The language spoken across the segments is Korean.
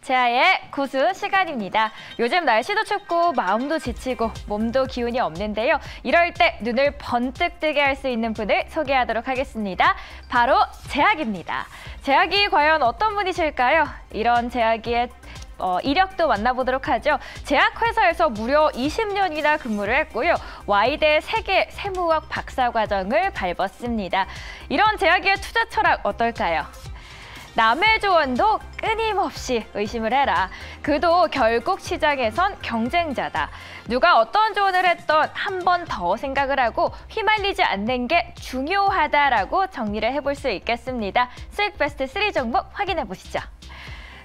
제아의 구수 시간입니다. 요즘 날씨도 춥고 마음도 지치고 몸도 기운이 없는데요. 이럴 때 눈을 번뜩 뜨게 할 수 있는 분을 소개하도록 하겠습니다. 바로 제아기입니다. 제아기 과연 어떤 분이실까요? 이런 제아기의 이력도 만나보도록 하죠. 제약회사에서 무려 20년이나 근무를 했고요. 와이대 세계 세무학 박사과정을 밟았습니다. 이런 제약의 투자 철학 어떨까요? 남의 조언도 끊임없이 의심을 해라. 그도 결국 시장에선 경쟁자다. 누가 어떤 조언을 했던 한 번 더 생각을 하고 휘말리지 않는 게 중요하다라고 정리를 해볼 수 있겠습니다. 수익 베스트 3 종목 확인해 보시죠.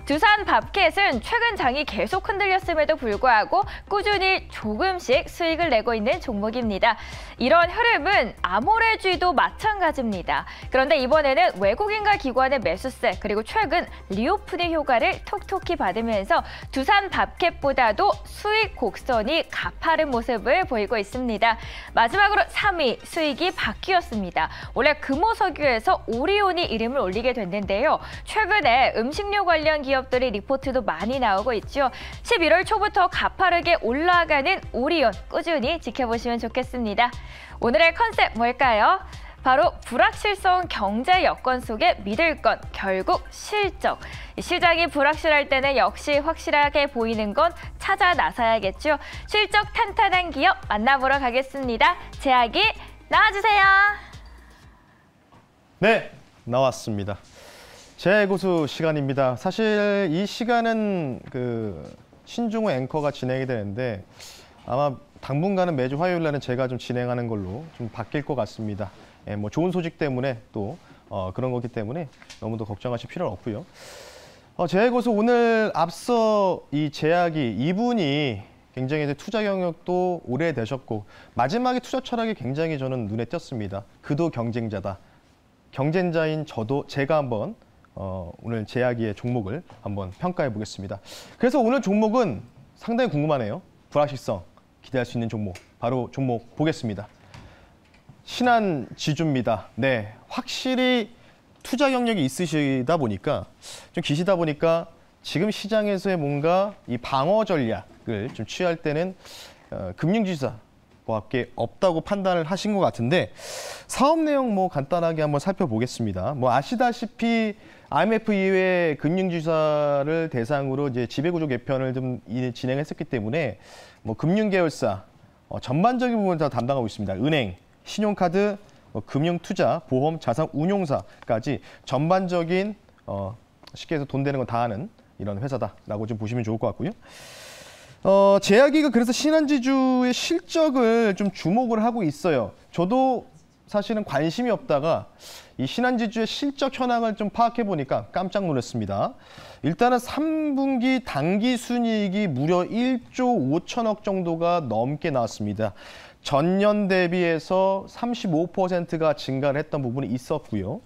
두산 밥캣은 최근 장이 계속 흔들렸음에도 불구하고 꾸준히 조금씩 수익을 내고 있는 종목입니다. 이런 흐름은 아모레주도 마찬가지입니다. 그런데 이번에는 외국인과 기관의 매수세 그리고 최근 리오프닝 효과를 톡톡히 받으면서 두산 밥캣보다도 수익 곡선이 가파른 모습을 보이고 있습니다. 마지막으로 3위 수익이 바뀌었습니다. 원래 금호석유에서 오리온이 이름을 올리게 됐는데요. 최근에 음식료 관련 기업들의 리포트도 많이 나오고 있죠. 11월 초부터 가파르게 올라가는 오리온 꾸준히 지켜보시면 좋겠습니다. 오늘의 컨셉 뭘까요? 바로 불확실성 경제 여건 속에 믿을 건 결국 실적. 시장이 불확실할 때는 역시 확실하게 보이는 건 찾아 나서야겠죠. 실적 탄탄한 기업 만나보러 가겠습니다. 제아기 나와주세요. 네, 나왔습니다. 제고수 시간입니다. 사실 이 시간은 신중호 앵커가 진행이 되는데 아마 당분간은 매주 화요일 날은 제가 좀 진행하는 걸로 좀 바뀔 것 같습니다. 예, 뭐 좋은 소식 때문에 또 그런 거기 때문에 너무도 걱정하실 필요는 없고요. 제고수 오늘 앞서 이 제약이 이분이 굉장히 이제 투자 경력도 오래되셨고 마지막에 투자 철학이 굉장히 저는 눈에 띄었습니다. 그도 경쟁자다. 경쟁자인 제가 한번 오늘 제약의 종목을 한번 평가해 보겠습니다. 그래서 오늘 종목은 상당히 궁금하네요. 불확실성 기대할 수 있는 종목, 바로 종목 보겠습니다. 신한지주입니다. 네, 확실히 투자 경력이 있으시다 보니까 좀 기시다 보니까 지금 시장에서의 뭔가 이 방어 전략을 좀 취할 때는 금융지주사 밖에 없다고 판단을 하신 것 같은데 사업 내용 뭐 간단하게 한번 살펴보겠습니다. 뭐 아시다시피 IMF 이외 금융지주사를 대상으로 이제 지배구조 개편을 좀 진행했었기 때문에 뭐 금융계열사 전반적인 부분을 다 담당하고 있습니다. 은행, 신용카드, 금융투자, 보험, 자산운용사까지 전반적인 쉽게 해서 돈 되는 건 다 하는 이런 회사다라고 좀 보시면 좋을 것 같고요. 제약이가 그래서 신한지주의 실적을 좀 주목을 하고 있어요. 저도 사실은 관심이 없다가 이 신한지주의 실적 현황을 좀 파악해 보니까 깜짝 놀랐습니다. 일단은 3분기 당기 순이익이 무려 1조 5천억 정도가 넘게 나왔습니다. 전년 대비해서 35%가 증가를 했던 부분이 있었고요.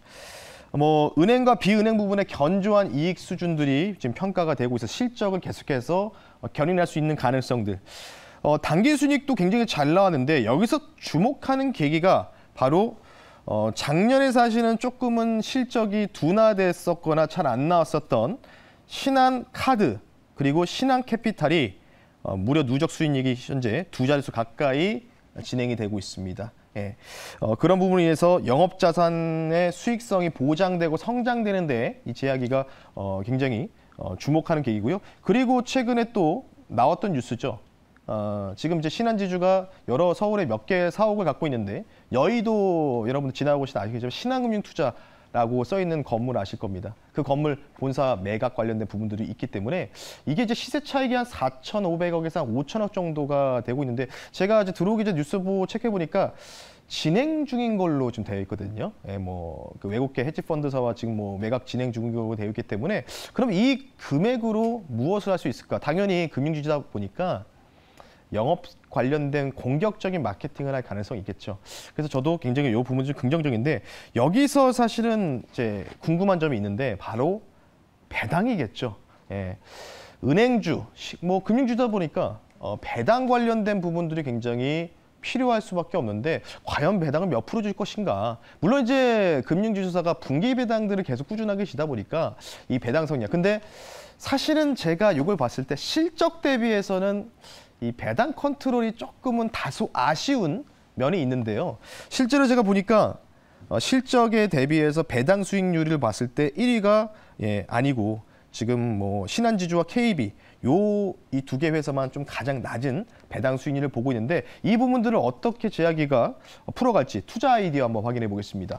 뭐 은행과 비은행 부분의 견조한 이익 수준들이 지금 평가가 되고 있어 실적을 계속해서 견인할 수 있는 가능성들. 당기 순이익도 굉장히 잘 나왔는데 여기서 주목하는 계기가 바로 작년에 사실은 조금은 실적이 둔화됐었거나 잘 안 나왔었던 신한카드 그리고 신한캐피탈이 무려 누적 수익률이 현재 2자릿수 가까이 진행이 되고 있습니다. 예. 그런 부분에 의해서 영업자산의 수익성이 보장되고 성장되는 데 이 제약이가 굉장히 주목하는 계기고요. 그리고 최근에 또 나왔던 뉴스죠. 지금 이제 신한지주가 여러 서울에 몇 개 사옥을 갖고 있는데 여의도 여러분들 지나가보시면 아시겠지만 신한금융투자라고 써 있는 건물 아실 겁니다. 그 건물 본사 매각 관련된 부분들이 있기 때문에 이게 이제 시세 차익이 한 4,500억에서 한 5천억 정도가 되고 있는데 제가 이제 들어오기 전 뉴스 보고 체크해 보니까 진행 중인 걸로 좀 되어 있거든요. 예, 뭐 그 외국계 헤지펀드사와 지금 뭐 매각 진행 중인 걸로 되어 있기 때문에 그럼 이 금액으로 무엇을 할 수 있을까? 당연히 금융주주다 보니까 영업 관련된 공격적인 마케팅을 할 가능성이 있겠죠. 그래서 저도 굉장히 이 부분이 좀 긍정적인데 여기서 사실은 이제 궁금한 점이 있는데 바로 배당이겠죠. 예. 은행주, 뭐 금융주다 보니까 배당 관련된 부분들이 굉장히 필요할 수밖에 없는데 과연 배당을 몇 프로 줄 것인가. 물론 이제 금융지주사가 분기 배당들을 계속 꾸준하게 주다 보니까 이 배당 성향. 근데 사실은 제가 이걸 봤을 때 실적 대비해서는 이 배당 컨트롤이 조금은 다소 아쉬운 면이 있는데요. 실제로 제가 보니까 실적에 대비해서 배당 수익률을 봤을 때 1위가 아니고 지금 뭐 신한지주와 KB 이 두 개 회사만 좀 가장 낮은 배당 수익률을 보고 있는데 이 부분들을 어떻게 제약위가 풀어갈지 투자 아이디어 한번 확인해 보겠습니다.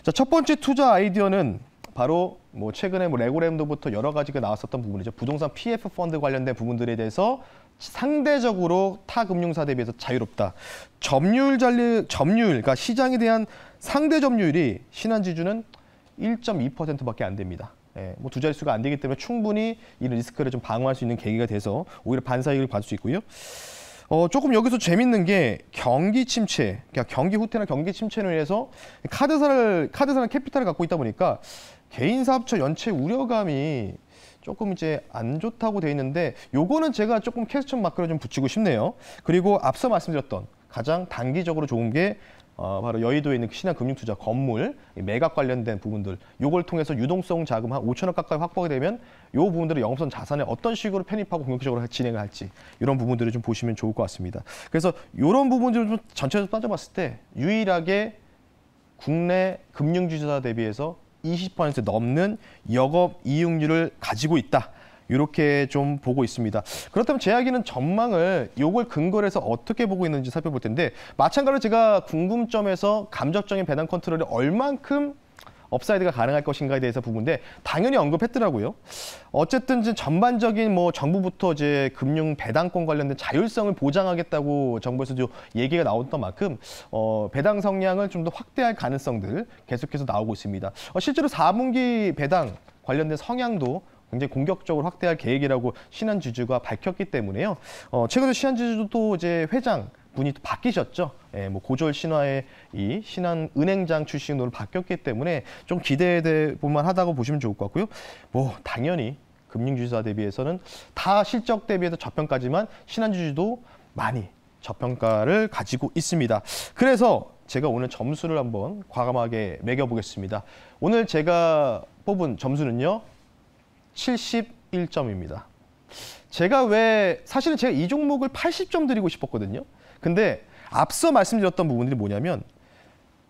자, 첫 번째 투자 아이디어는 바로 뭐 최근에 뭐 레고랜드부터 여러 가지가 나왔었던 부분이죠. 부동산 PF 펀드 관련된 부분들에 대해서 상대적으로 타 금융사 대비해서 자유롭다. 점유율, 그러니까 시장에 대한 상대 점유율이 신한지주는 1.2%밖에 안 됩니다. 뭐 두 자릿수가 안 되기 때문에 충분히 이런 리스크를 좀 방어할 수 있는 계기가 돼서 오히려 반사이익을 받을 수 있고요. 조금 여기서 재밌는 게 경기 침체, 그러니까 경기 후퇴나 경기 침체로 인해서 카드사는 캐피탈을 갖고 있다 보니까 개인 사업처 연체 우려감이 조금 이제 안 좋다고 돼 있는데 요거는 제가 조금 퀘스천 마크를 좀 붙이고 싶네요. 그리고 앞서 말씀드렸던 가장 단기적으로 좋은 게 바로 여의도에 있는 신한금융투자 건물 매각 관련된 부분들 요걸 통해서 유동성 자금 한 5천억 가까이 확보가 되면 요 부분들을 영업선 자산에 어떤 식으로 편입하고 공격적으로 진행을 할지 이런 부분들을 좀 보시면 좋을 것 같습니다. 그래서 이런 부분들을 좀 전체적으로 따져봤을 때 유일하게 국내 금융주주사 대비해서 20% 넘는 영업 이익률을 가지고 있다. 이렇게 좀 보고 있습니다. 그렇다면 제약위는 전망을 요걸 근거로 해서 어떻게 보고 있는지 살펴볼 텐데 마찬가지로 제가 궁금점에서 감정적인 배당 컨트롤이 얼만큼 업사이드가 가능할 것인가에 대해서 부분인데 당연히 언급했더라고요. 어쨌든 전반적인 뭐 정부부터 이제 금융 배당권 관련된 자율성을 보장하겠다고 정부에서도 얘기가 나왔던 만큼 배당 성량을 좀 더 확대할 가능성들 계속해서 나오고 있습니다. 실제로 4분기 배당 관련된 성향도 굉장히 공격적으로 확대할 계획이라고 신한지주가 밝혔기 때문에요. 최근에 신한지주도 이제 회장 분이 또 바뀌셨죠. 뭐 고졸 신화의 이 신한은행장 출신으로 바뀌었기 때문에 좀 기대돼 볼만하다고 보시면 좋을 것 같고요. 뭐 당연히 금융주주사 대비해서는 다 실적 대비해서 저평가지만 신한지주도 많이 저평가를 가지고 있습니다. 그래서 제가 오늘 점수를 한번 과감하게 매겨보겠습니다. 오늘 제가 뽑은 점수는요. 71점입니다. 사실은 제가 이 종목을 80점 드리고 싶었거든요. 근데 앞서 말씀드렸던 부분들이 뭐냐면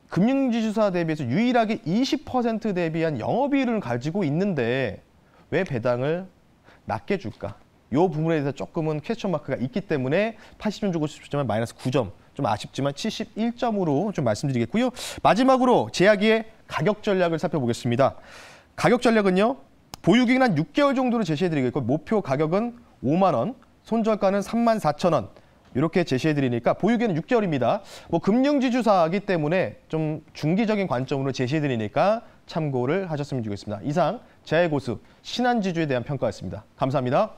금융지주사 대비해서 유일하게 20% 대비한 영업이익을 가지고 있는데 왜 배당을 낮게 줄까? 이 부분에 대해서 조금은 퀘스천 마크가 있기 때문에 80점 주고 싶지만 마이너스 9점. 좀 아쉽지만 71점으로 좀 말씀드리겠고요. 마지막으로 제약위의 가격 전략을 살펴보겠습니다. 가격 전략은요. 보유기간 한 6개월 정도로 제시해드리겠고 목표 가격은 5만 원, 손절가는 34,000원 이렇게 제시해드리니까 보유기간은 6개월입니다. 뭐 금융지주사이기 때문에 좀 중기적인 관점으로 제시해드리니까 참고를 하셨으면 좋겠습니다. 이상 제야의 고수 신한지주에 대한 평가였습니다. 감사합니다.